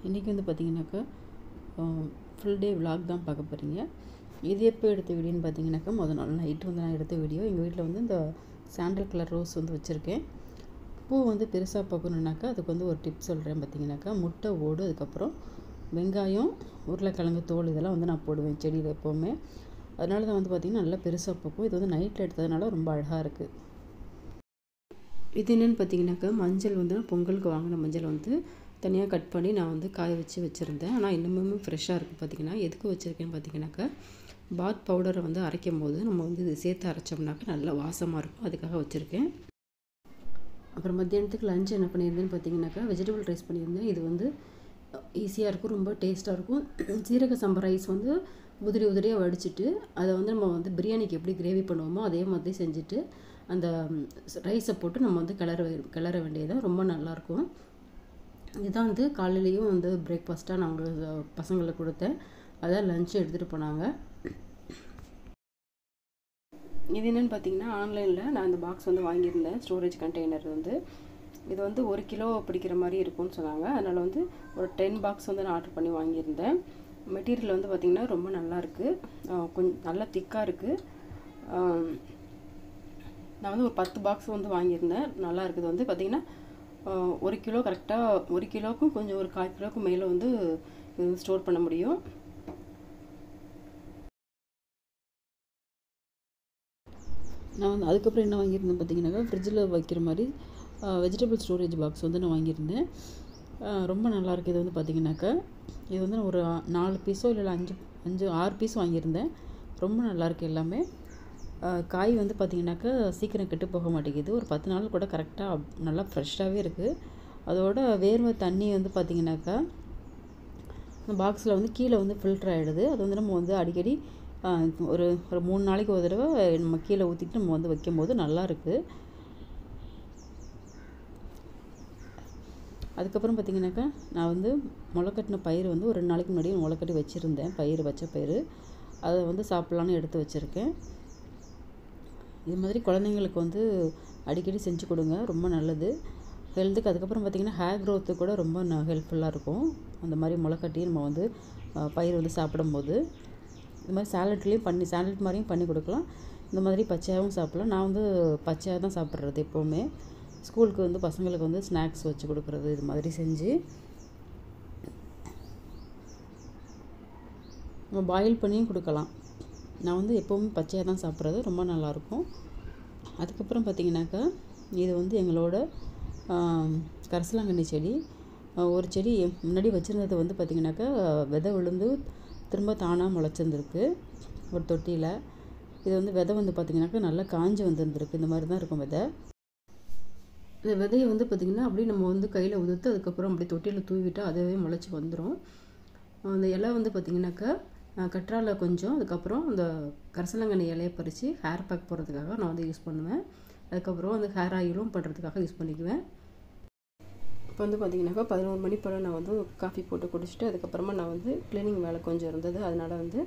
இன்றைக்கி வந்து பார்த்திங்கனாக்கா ஃபுல் டே விலாக் தான் பார்க்க போகிறீங்க. இது எப்போ எடுத்த வீடியோன்னு பார்த்தீங்கன்னாக்கா முதல் நாள் நைட்டு வந்து நான் எடுத்த வீடியோ. எங்கள் வீட்டில் வந்து இந்த சாண்டல் கலர் ரோஸ் வந்து வச்சுருக்கேன். பூ வந்து பெருசாக பார்க்கணுன்னாக்கா அதுக்கு வந்து ஒரு டிப் சொல்கிறேன். பார்த்திங்கனாக்கா முட்டை ஓடு, அதுக்கப்புறம் வெங்காயம், உருளைக்கிழங்கு தோல் இதெல்லாம் வந்து நான் போடுவேன் செடியில் எப்போவுமே. அதனால தான் வந்து பார்த்திங்கன்னா நல்லா பெருசாக பூக்கும். இது வந்து நைட்டில் எடுத்ததுனால ரொம்ப அழகாக இருக்குது. இது என்னென்னு பார்த்தீங்கன்னாக்கா மஞ்சள் வந்து நான் பொங்கலுக்கு வாங்கின மஞ்சள் வந்து தனியாக கட் பண்ணி நான் வந்து காய வச்சு வச்சுருந்தேன். ஆனால் இன்னுமே ஃப்ரெஷ்ஷாக இருக்குது. பார்த்திங்கன்னா எதுக்கு வச்சுருக்கேன்னு பார்த்தீங்கன்னாக்கா பாத் பவுடரை வந்து அரைக்கும் போது நம்ம வந்து இது சேர்த்து அரைச்சோம்னாக்கா நல்லா வாசமாக இருக்கும், அதுக்காக வச்சுருக்கேன். அப்புறம் மத்தியானத்துக்கு லஞ்ச் என்ன பண்ணியிருந்தேன்னு பார்த்தீங்கன்னாக்கா வெஜிடபிள் ரைஸ் பண்ணியிருந்தேன். இது வந்து ஈஸியாக இருக்கும், ரொம்ப டேஸ்ட்டாக இருக்கும். சீரக சம்பா ரைஸ் வந்து உதிரியாக வடிச்சிட்டு அதை வந்து நம்ம வந்து பிரியாணிக்கு எப்படி கிரேவி பண்ணுவோமோ அதே மாதிரி செஞ்சுட்டு அந்த ரைஸை போட்டு நம்ம வந்து கிளற வேண்டியது ரொம்ப நல்லாயிருக்கும். இதுதான் வந்து காலையிலையும் வந்து பிரேக்ஃபாஸ்ட்டாக நாங்கள் பசங்களுக்கு கொடுத்தேன். அதான் லஞ்சு எடுத்துகிட்டு போனாங்க. இது என்னென்னு பார்த்தீங்கன்னா ஆன்லைனில் நான் இந்த பாக்ஸ் வந்து வாங்கியிருந்தேன். ஸ்டோரேஜ் கண்டெய்னர் வந்து இது வந்து 1 கிலோ பிடிக்கிற மாதிரி இருக்கும்னு சொன்னாங்க. அதனால் வந்து ஒரு 10 பாக்ஸ் வந்து நான் ஆர்டர் பண்ணி வாங்கியிருந்தேன். மெட்டீரியல் வந்து பார்த்திங்கன்னா ரொம்ப நல்லாயிருக்கு, கொஞ்சம் நல்லா திக்காக இருக்குது. நான் வந்து ஒரு 10 பாக்ஸ் வந்து வாங்கியிருந்தேன். நல்லா இருக்குது. வந்து பார்த்திங்கன்னா 1 கிலோ கரெக்டாக 1 கிலோவுக்கும் கொஞ்சம் ஒரு 1/4 கிலோவுக்கு மேலே வந்து ஸ்டோர் பண்ண முடியும். நான் வந்து அதுக்கப்புறம் என்ன வாங்கியிருந்தேன் பார்த்தீங்கன்னாக்கா ஃப்ரிட்ஜில் வைக்கிற மாதிரி வெஜிடபிள் ஸ்டோரேஜ் பாக்ஸ் வந்து நான் வாங்கியிருந்தேன். ரொம்ப நல்லாயிருக்கு. இது வந்து பார்த்திங்கனாக்கா இது வந்து நான் ஒரு 4 பீஸோ இல்லை 6 பீஸ் வாங்கியிருந்தேன். ரொம்ப நல்லாயிருக்கு எல்லாமே. காய் வந்து பார்த்திங்கனாக்கா சீக்கிரம் கெட்டு போக மாட்டேங்குது. ஒரு 10 நாள் கூட கரெக்டாக நல்லா ஃப்ரெஷ்ஷாகவே இருக்குது. அதோட வேர்வை தண்ணி வந்து பார்த்திங்கனாக்கா இந்த பாக்ஸில் வந்து கீழே வந்து ஃபில்டர் ஆகிடுது. அது வந்து நம்ம வந்து அடிக்கடி ஒரு 3 நாளைக்கு ஒரு தடவை நம்ம கீழே ஊற்றிட்டு நம்ம வந்து வைக்கும்போது நல்லாயிருக்கு. அதுக்கப்புறம் பார்த்திங்கனாக்கா நான் வந்து முளைக்கட்டின பயிர் வந்து ஒரு 2 நாளைக்கு முன்னாடி முளைக்கட்டி வச்சுருந்தேன். பச்சை பயிர் அதை வந்து சாப்பிட்லான்னு எடுத்து வச்சுருக்கேன். இது மாதிரி குழந்தைங்களுக்கு வந்து அடிக்கடி செஞ்சு கொடுங்க, ரொம்ப நல்லது ஹெல்த்துக்கு. அதுக்கப்புறம் பார்த்திங்கன்னா ஹேர் க்ரோத்து கூட ரொம்ப ஹெல்ப்ஃபுல்லாக இருக்கும். அந்த மாதிரி முளைக்கட்டி நம்ம வந்து பயிர் வந்து சாப்பிடும்போது இது மாதிரி சாலட் மாதிரியும் பண்ணி கொடுக்கலாம். இந்த மாதிரி பச்சையாகவும் சாப்பிட்லாம். நான் வந்து பச்சையாக தான் சாப்பிட்றது எப்போவுமே. ஸ்கூலுக்கு வந்து பசங்களுக்கு வந்து ஸ்நாக்ஸ் வச்சு கொடுக்குறது இது மாதிரி செஞ்சு நம்ம பாயில் பண்ணியும் கொடுக்கலாம். நான் வந்து எப்போவுமே பச்சையாக தான் சாப்பிட்றது, ரொம்ப நல்லாயிருக்கும். அதுக்கப்புறம் பார்த்திங்கனாக்கா இது வந்து எங்களோட கரிசலாங்கண்ணி செடி. ஒரு செடி முன்னாடி வச்சுருந்தது வந்து பார்த்திங்கனாக்கா விதை விழுந்து திரும்ப தானாக முளைச்சிருந்துருக்கு ஒரு தொட்டியில். இது வந்து விதை வந்து பார்த்திங்கனாக்கா நல்லா காஞ்சி வந்துருந்துருக்கு. இந்த மாதிரி தான் இருக்கும் விதை. இந்த விதையை வந்து பார்த்திங்கன்னா அப்படியே நம்ம வந்து கையில் உதுத்து அதுக்கப்புறம் அப்படி தொட்டியில் தூவிட்டால் அதுவே முளைச்சி வந்துடும். அந்த இலை வந்து பார்த்திங்கனாக்கா கற்றாழை கொஞ்சம், அதுக்கப்புறம் அந்த கரிசலாங்கண்ணி இலையை பறித்து ஹேர் பேக் போடுறதுக்காக நான் வந்து யூஸ் பண்ணுவேன். அதுக்கப்புறம் வந்து ஹேர் ஆயிலும் பண்ணுறதுக்காக யூஸ் பண்ணிக்குவேன். இப்போ வந்து பார்த்திங்கனாக்கா 11 மணி போல் நான் வந்து காஃபி போட்டு குடிச்சிட்டு அதுக்கப்புறமா நான் வந்து க்ளீனிங் வேலை கொஞ்சம் இருந்தது. அதனால் வந்து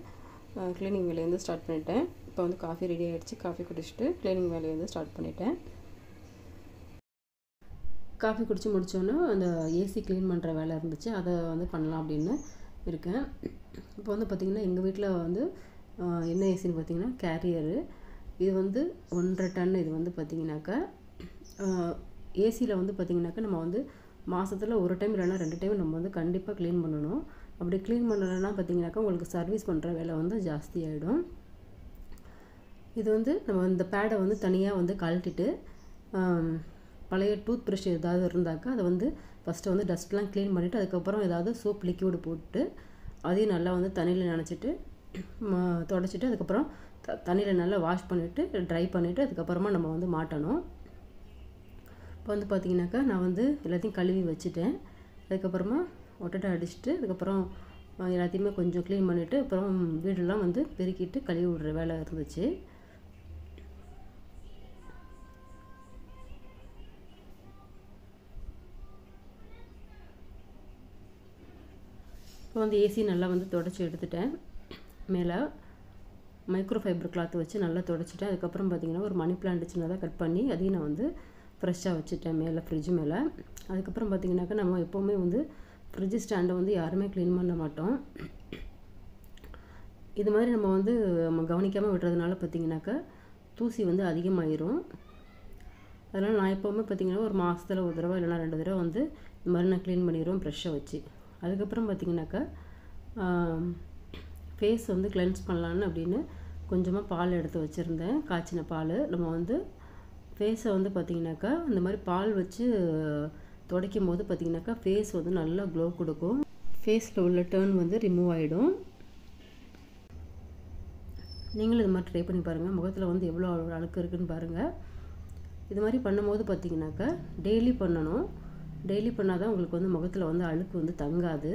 க்ளீனிங் வேலையை வந்து ஸ்டார்ட் பண்ணிட்டேன். இப்போ வந்து காஃபி ரெடி ஆகிடுச்சு. காஃபி குடிச்சிட்டு க்ளீனிங் வேலையை வந்து ஸ்டார்ட் பண்ணிட்டேன். காஃபி குடித்து முடித்தோன்னே அந்த ஏசி க்ளீன் பண்ணுற வேலை இருந்துச்சு, அதை வந்து பண்ணலாம் அப்படின்னு இருக்கேன். இப்போ வந்து பார்த்திங்கன்னா எங்கள் வீட்டில் வந்து என்ன ஏசின்னு பார்த்திங்கன்னா கேரியரு. இது வந்து 1.5 டன். இது வந்து பார்த்திங்கனாக்கா ஏசியில் வந்து பார்த்திங்கனாக்கா நம்ம வந்து மாதத்தில் 1 டைம் இல்லைனா 2 டைம் நம்ம வந்து கண்டிப்பாக க்ளீன் பண்ணணும். அப்படி க்ளீன் பண்ணலைன்னா பார்த்திங்கனாக்கா உங்களுக்கு சர்வீஸ் பண்ணுற வேலை வந்து ஜாஸ்தி ஆகிடும். இது வந்து நம்ம இந்த பேடை வந்து தனியாக வந்து கழட்டிட்டு பழைய டூத் ப்ரஷ் ஏதாவது இருந்தாக்கா அதை வந்து ஃபஸ்ட்டு வந்து டஸ்ட்லாம் க்ளீன் பண்ணிவிட்டு அதுக்கப்புறம் ஏதாவது சோப் லிக்யூடு போட்டு அதையும் நல்லா வந்து தண்ணியில் நனைச்சிட்டு தொடச்சிட்டு அதுக்கப்புறம் தண்ணியில் நல்லா வாஷ் பண்ணிவிட்டு ட்ரை பண்ணிவிட்டு அதுக்கப்புறமா நம்ம வந்து மாட்டணும். இப்போ வந்து பார்த்திங்கனாக்கா நான் வந்து எல்லாத்தையும் கழுவி வச்சுட்டேன். அதுக்கப்புறமா ஒட்டடை அடிச்சுட்டு அதுக்கப்புறம் எல்லாத்தையுமே கொஞ்சம் க்ளீன் பண்ணிவிட்டு அப்புறம் வீடெல்லாம் வந்து பெருக்கிட்டு கழுவி விடுற வேலை இருந்துச்சு. இப்போ வந்து ஏசி நல்லா வந்து தொடச்சி எடுத்துட்டேன். மேலே மைக்ரோ ஃபைபர் கிளாத் வச்சு நல்லா தொடச்சிட்டேன். அதுக்கப்புறம் பார்த்திங்கன்னா ஒரு மணி பிளான்ட் சின்னதாக கட் பண்ணி அதையும் நான் வந்து ஃப்ரெஷ்ஷாக வச்சுட்டேன் மேலே ஃப்ரிட்ஜ் மேலே. அதுக்கப்புறம் பார்த்திங்கனாக்கா நம்ம எப்போவுமே வந்து ஃப்ரிட்ஜ் ஸ்டாண்டை வந்து யாருமே க்ளீன் பண்ண மாட்டோம். இது மாதிரி நம்ம கவனிக்காமல் விடுறதுனால பார்த்திங்கனாக்கா தூசி வந்து அதிகமாகிரும். அதனால் நான் எப்போவுமே பார்த்திங்கன்னா ஒரு மாதத்தில் ஒரு தடவை இல்லைனா 2 தடவை வந்து இந்த மாதிரி நான் க்ளீன் பண்ணிடுவேன் ப்ரெஷ்ஷை வச்சு. அதுக்கப்புறம் பார்த்திங்கனாக்கா ஃபேஸ் வந்து கிளென்ஸ் பண்ணலான்னு அப்படின்னு கொஞ்சமாக பால் எடுத்து வச்சுருந்தேன், காய்ச்சின பால். நம்ம வந்து ஃபேஸை வந்து பார்த்திங்கனாக்கா இந்த மாதிரி பால் வச்சு துடைக்கும் போது பார்த்திங்கனாக்கா ஃபேஸ் வந்து நல்லா க்ளோ கொடுக்கும். ஃபேஸில் உள்ள டர்ன் வந்து ரிமூவ் ஆகிடும். நீங்களும் இது மாதிரி ட்ரை பண்ணி பாருங்கள். முகத்தில் வந்து எவ்வளோ அழுக்கு இருக்குதுன்னு பாருங்கள். இது மாதிரி பண்ணும்போது பார்த்திங்கனாக்கா டெய்லி பண்ணணும். டெய்லி பண்ணால் தான் உங்களுக்கு வந்து முகத்தில் வந்து அழுக்கு வந்து தங்காது.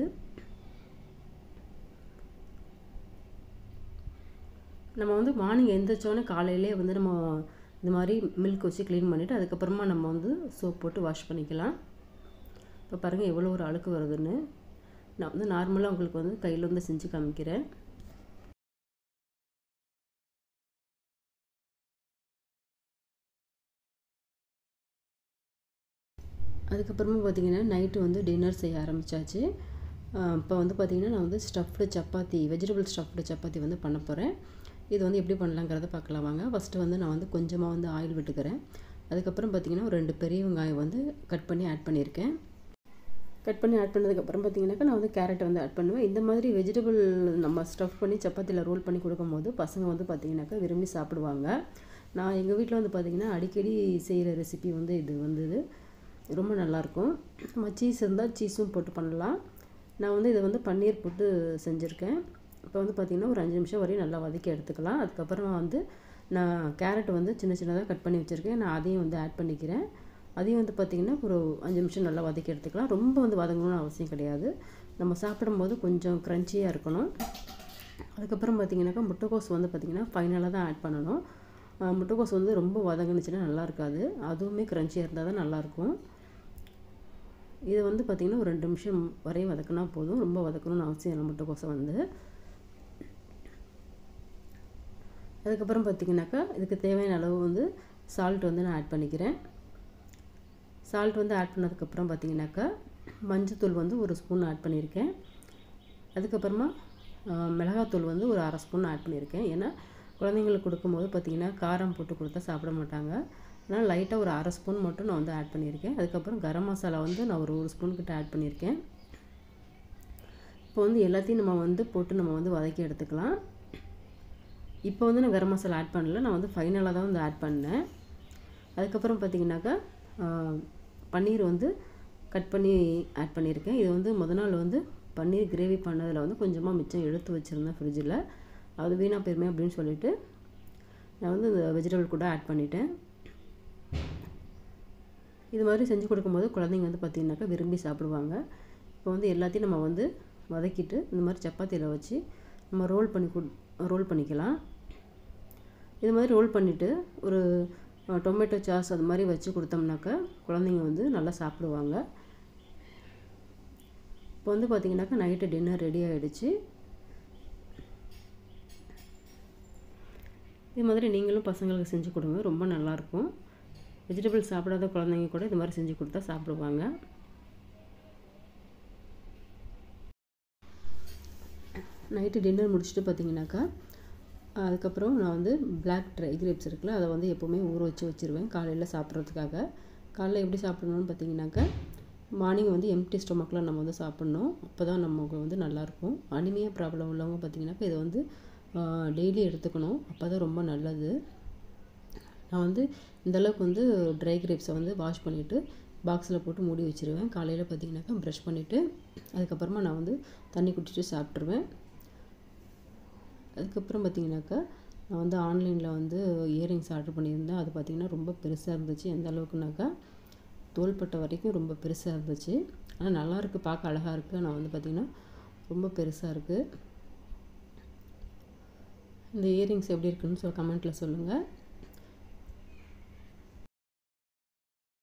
நம்ம வந்து மார்னிங் எழுந்திரிச்சோன்னே காலையிலே வந்து நம்ம இந்த மாதிரி மில்க் வச்சு க்ளீன் பண்ணிவிட்டு அதுக்கப்புறமா நம்ம வந்து சோப் போட்டு வாஷ் பண்ணிக்கலாம். இப்போ பாருங்கள் எவ்வளோ ஒரு அழுக்கு வருதுன்னு. நான் வந்து நார்மலாக உங்களுக்கு வந்து கையில் வந்து செஞ்சு காமிக்கிறேன். அதுக்கப்புறமா பார்த்திங்கன்னா நைட்டு வந்து டின்னர் செய்ய ஆரம்பித்தாச்சு. இப்போ வந்து பார்த்திங்கன்னா நான் வந்து stuffed chapati, vegetable stuffed chapati வந்து பண்ண போகிறேன். இது வந்து எப்படி பண்ணலாங்கிறத பார்க்கலாம் வாங்க. ஃபஸ்ட்டு வந்து நான் வந்து கொஞ்சமாக வந்து ஆயில் விட்டுக்கிறேன். அதுக்கப்புறம் பார்த்திங்கன்னா ஒரு 2 பெரிய வெங்காயம் வந்து கட் பண்ணி ஆட் பண்ணியிருக்கேன். கட் பண்ணி ஆட் பண்ணதுக்கப்புறம் பார்த்திங்கனாக்கா நான் வந்து கேரட்டை வந்து ஆட் பண்ணுவேன். இந்த மாதிரி வெஜிடபிள் நம்ம ஸ்டஃப் பண்ணி சப்பாத்தியில் ரோல் பண்ணி கொடுக்கும்போது பசங்க வந்து பார்த்திங்கனாக்கா விரும்பி சாப்பிடுவாங்க. நான் எங்கள் வீட்டில் வந்து பார்த்திங்கன்னா அடிக்கடி செய்கிற ரெசிபி வந்து இது வந்தது ரொம்ப நல்லாயிருக்கும். நம்ம சீஸ் இருந்தால் சீஸும் போட்டு பண்ணலாம். நான் வந்து இதை வந்து பன்னீர் போட்டு செஞ்சுருக்கேன். இப்போ வந்து பார்த்திங்கன்னா ஒரு 5 நிமிஷம் வரையும் நல்லா வதக்கி எடுத்துக்கலாம். அதுக்கப்புறமா வந்து நான் கேரட் வந்து சின்ன சின்னதாக கட் பண்ணி வச்சுருக்கேன். நான் அதையும் வந்து ஆட் பண்ணிக்கிறேன். அதையும் வந்து பார்த்திங்கன்னா ஒரு 5 நிமிஷம் நல்லா வதக்கி எடுத்துக்கலாம். ரொம்ப வந்து வதங்கணும்னு அவசியம் கிடையாது. நம்ம சாப்பிடும்போது கொஞ்சம் க்ரன்ச்சியாக இருக்கணும். அதுக்கப்புறம் பார்த்திங்கனாக்கா முட்டைக்கோஸ் வந்து பார்த்திங்கன்னா ஃபைனலாக தான் ஆட் பண்ணணும். முட்டைக்கோஸ் வந்து ரொம்ப வதங்கினுச்சுன்னா நல்லா இருக்காது. அதுவுமே க்ரன்ச்சியாக இருந்தால் தான் நல்லாயிருக்கும். இதை வந்து பார்த்திங்கன்னா ஒரு 2 நிமிஷம் வரையும் வதக்கினா போதும். ரொம்ப வதக்கணும்னு அவசியம் இல்லை முட்டைக்கோஸை வந்து. அதுக்கப்புறம் பார்த்திங்கனாக்கா இதுக்கு தேவையான அளவு வந்து சால்ட் வந்து நான் ஆட் பண்ணிக்கிறேன். சால்ட் வந்து ஆட் பண்ணதுக்கப்புறம் பார்த்திங்கனாக்கா மஞ்சத்தூள் வந்து 1 ஸ்பூன் ஆட் பண்ணியிருக்கேன். அதுக்கப்புறமா மிளகாத்தூள் வந்து ஒரு 1/2 ஸ்பூன் ஆட் பண்ணியிருக்கேன். ஏன்னா குழந்தைங்களுக்கு கொடுக்கும்போது பார்த்திங்கன்னா காரம் போட்டு கொடுத்தா சாப்பிட மாட்டாங்க. அதனால் லைட்டாக ஒரு 1/2 ஸ்பூன் மட்டும் நான் வந்து ஆட் பண்ணியிருக்கேன். அதுக்கப்புறம் கரம் மசாலா வந்து நான் ஒரு 1 ஸ்பூன் கிட்ட ஆட் பண்ணியிருக்கேன். இப்போ வந்து எல்லாத்தையும் நம்ம வந்து போட்டு நம்ம வந்து வதக்கி எடுத்துக்கலாம். இப்போ வந்து நான் கரம் மசாலா ஆட் பண்ணல, நான் வந்து ஃபைனலாக தான் வந்து ஆட் பண்ணேன். அதுக்கப்புறம் பார்த்திங்கனாக்கா பன்னீர் வந்து கட் பண்ணி ஆட் பண்ணியிருக்கேன். இது வந்து நாள் வந்து பன்னீர் கிரேவி பண்ணதில் வந்து கொஞ்சமாக மிச்சம் எடுத்து வச்சுருந்தேன் ஃப்ரிட்ஜில். அது வீணாக போயிருமே அப்படின்னு சொல்லிவிட்டு நான் வந்து இந்த வெஜிடபிள் கூட ஆட் பண்ணிட்டேன். இது மாதிரி செஞ்சு கொடுக்கும்போது குழந்தைங்க வந்து பார்த்திங்கனாக்கா விரும்பி சாப்பிடுவாங்க. இப்போ வந்து எல்லாத்தையும் நம்ம வந்து வதக்கிட்டு இந்த மாதிரி சப்பாத்தியில் வச்சு நம்ம ரோல் பண்ணிக்கலாம். இது மாதிரி ரோல் பண்ணிவிட்டு ஒரு டொமேட்டோ சாஸ் அது மாதிரி வச்சு கொடுத்தோம்னாக்கா குழந்தைங்க வந்து நல்லா சாப்பிடுவாங்க. இப்போ வந்து பார்த்திங்கனாக்கா நைட்டு டின்னர் ரெடி ஆகிடுச்சு. இது மாதிரி நீங்களும் பசங்களுக்கு செஞ்சு கொடுங்க, ரொம்ப நல்லாயிருக்கும். வெஜிடபிள் சாப்பிடாத குழந்தைங்க கூட இது மாதிரி செஞ்சு கொடுத்தா சாப்பிடுவாங்க. நைட்டு டின்னர் முடிச்சுட்டு பார்த்திங்கனாக்கா அதுக்கப்புறம் நான் வந்து பிளாக் ட்ரை கிரேப்ஸ் இருக்குல்ல, அதை வந்து எப்போவுமே ஊற வச்சு வச்சுருவேன் காலையில் சாப்பிட்றதுக்காக. காலையில் எப்படி சாப்பிடணும்னு பார்த்திங்கனாக்கா மார்னிங் வந்து எம்டி ஸ்டொமக்கில் நம்ம வந்து சாப்பிட்ணும். அப்போ தான் நமக்கு வந்து நல்லாயிருக்கும். அனிமியா ப்ராப்ளம் உள்ளவங்க பார்த்திங்கனாக்கா இதை வந்து டெய்லி எடுத்துக்கணும். அப்போ தான் ரொம்ப நல்லது. நான் வந்து இந்தளவுக்கு வந்து ட்ரை கிரேப்ஸை வந்து வாஷ் பண்ணிவிட்டு பாக்ஸில் போட்டு மூடி வச்சுருவேன். காலையில் பார்த்திங்கனாக்கா ப்ரஷ் பண்ணிவிட்டு அதுக்கப்புறமா நான் வந்து தண்ணி குடிச்சிட்டு சாப்பிட்ருவேன். அதுக்கப்புறம் பார்த்திங்கனாக்கா நான் வந்து ஆன்லைனில் வந்து இயரிங்ஸ் ஆர்டர் பண்ணியிருந்தேன். அது பார்த்திங்கன்னா ரொம்ப பெருசாக இருந்துச்சு. எந்த அளவுக்குனாக்கா தோள்பட்டை வரைக்கும் ரொம்ப பெருசாக இருந்துச்சு. ஆனால் நல்லாயிருக்கு, பார்க்க அழகாக இருக்குது. நான் வந்து பார்த்திங்கன்னா ரொம்ப பெருசாக இருக்குது. இந்த இயரிங்ஸ் எப்படி இருக்குன்னு கமெண்ட்டில் சொல்லுங்கள்.